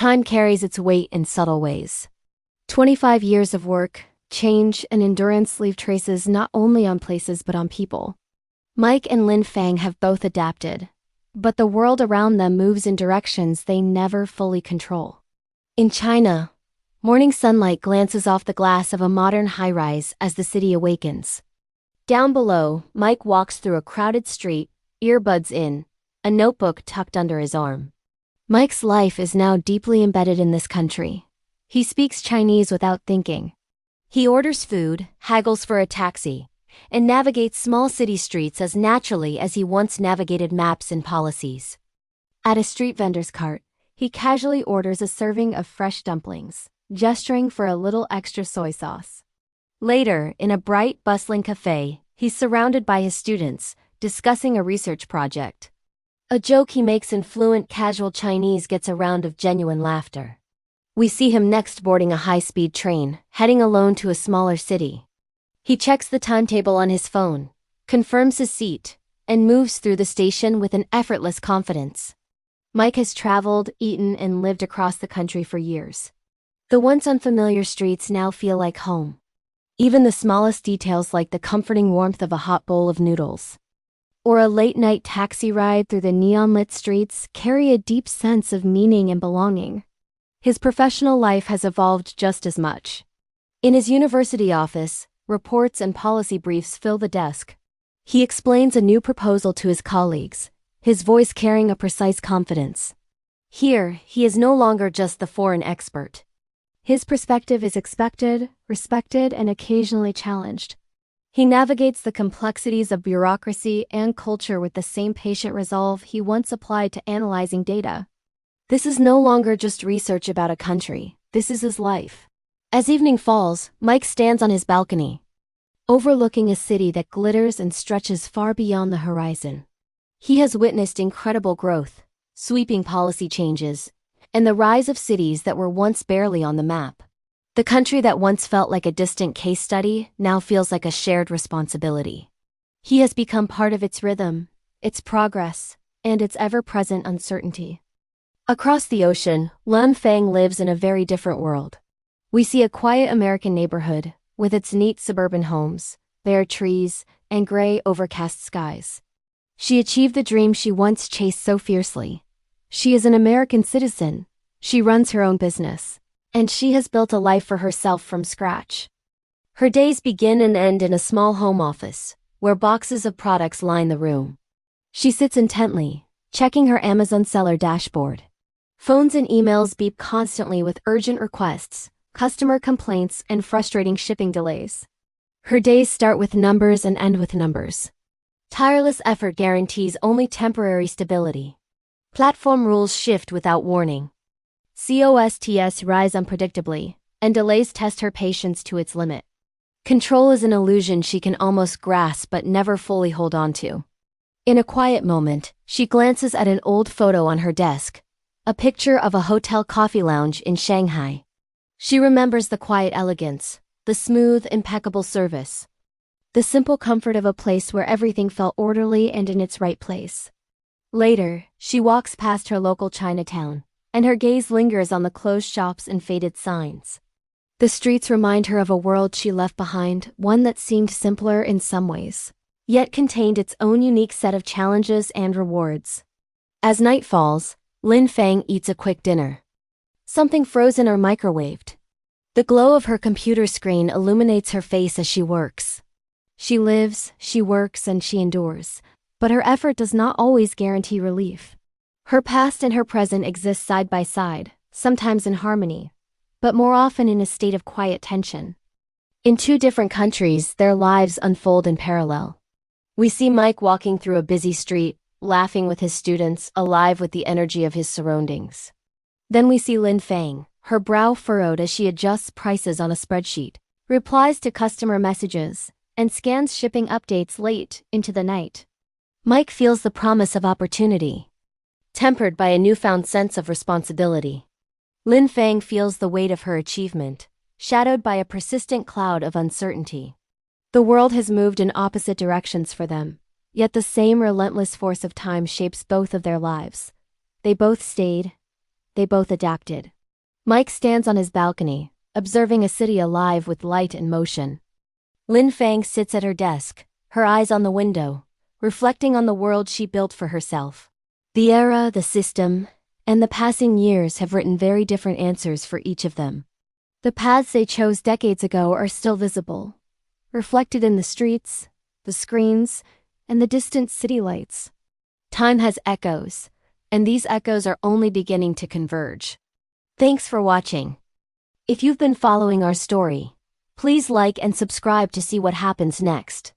Time carries its weight in subtle ways. 25 years of work, change, and endurance leave traces not only on places but on people. Mike and Lin Fang have both adapted, but the world around them moves in directions they never fully control. In China, morning sunlight glances off the glass of a modern high-rise as the city awakens. Down below, Mike walks through a crowded street, earbuds in, a notebook tucked under his arm. Mike's life is now deeply embedded in this country. He speaks Chinese without thinking. He orders food, haggles for a taxi, and navigates small city streets as naturally as he once navigated maps and policies. At a street vendor's cart, he casually orders a serving of fresh dumplings, gesturing for a little extra soy sauce. Later, in a bright, bustling cafe, he's surrounded by his students, discussing a research project. A joke he makes in fluent casual Chinese gets a round of genuine laughter. We see him next boarding a high-speed train, heading alone to a smaller city. He checks the timetable on his phone, confirms his seat, and moves through the station with an effortless confidence. Mike has traveled, eaten, and lived across the country for years. The once unfamiliar streets now feel like home. Even the smallest details like the comforting warmth of a hot bowl of noodles or a late-night taxi ride through the neon-lit streets carry a deep sense of meaning and belonging. His professional life has evolved just as much. In his university office, reports and policy briefs fill the desk. He explains a new proposal to his colleagues, his voice carrying a precise confidence. Here, he is no longer just the foreign expert. His perspective is expected, respected, and occasionally challenged. He navigates the complexities of bureaucracy and culture with the same patient resolve he once applied to analyzing data. This is no longer just research about a country, this is his life. As evening falls, Mike stands on his balcony, overlooking a city that glitters and stretches far beyond the horizon. He has witnessed incredible growth, sweeping policy changes, and the rise of cities that were once barely on the map. The country that once felt like a distant case study now feels like a shared responsibility. He has become part of its rhythm, its progress, and its ever-present uncertainty. Across the ocean, Lin Fang lives in a very different world. We see a quiet American neighborhood, with its neat suburban homes, bare trees, and gray, overcast skies. She achieved the dream she once chased so fiercely. She is an American citizen. She runs her own business. And she has built a life for herself from scratch. Her days begin and end in a small home office, where boxes of products line the room. She sits intently, checking her Amazon seller dashboard. Phones and emails beep constantly with urgent requests, customer complaints, and frustrating shipping delays. Her days start with numbers and end with numbers. Tireless effort guarantees only temporary stability. Platform rules shift without warning. Costs rise unpredictably, and delays test her patience to its limit. Control is an illusion she can almost grasp but never fully hold on to. In a quiet moment, she glances at an old photo on her desk, a picture of a hotel coffee lounge in Shanghai. She remembers the quiet elegance, the smooth, impeccable service, the simple comfort of a place where everything felt orderly and in its right place. Later, she walks past her local Chinatown, and her gaze lingers on the closed shops and faded signs. The streets remind her of a world she left behind, one that seemed simpler in some ways, yet contained its own unique set of challenges and rewards. As night falls, Lin Fang eats a quick dinner. Something frozen or microwaved. The glow of her computer screen illuminates her face as she works. She lives, she works, and she endures, but her effort does not always guarantee relief. Her past and her present exist side by side, sometimes in harmony, but more often in a state of quiet tension. In two different countries, their lives unfold in parallel. We see Mike walking through a busy street, laughing with his students, alive with the energy of his surroundings. Then we see Lin Fang, her brow furrowed as she adjusts prices on a spreadsheet, replies to customer messages, and scans shipping updates late into the night. Mike feels the promise of opportunity, tempered by a newfound sense of responsibility. Lin Fang feels the weight of her achievement, shadowed by a persistent cloud of uncertainty. The world has moved in opposite directions for them, yet the same relentless force of time shapes both of their lives. They both stayed, they both adapted. Mike stands on his balcony, observing a city alive with light and motion. Lin Fang sits at her desk, her eyes on the window, reflecting on the world she built for herself. The era, the system, and the passing years have written very different answers for each of them. The paths they chose decades ago are still visible, reflected in the streets, the screens, and the distant city lights. Time has echoes, and these echoes are only beginning to converge. Thanks for watching. If you've been following our story, please like and subscribe to see what happens next.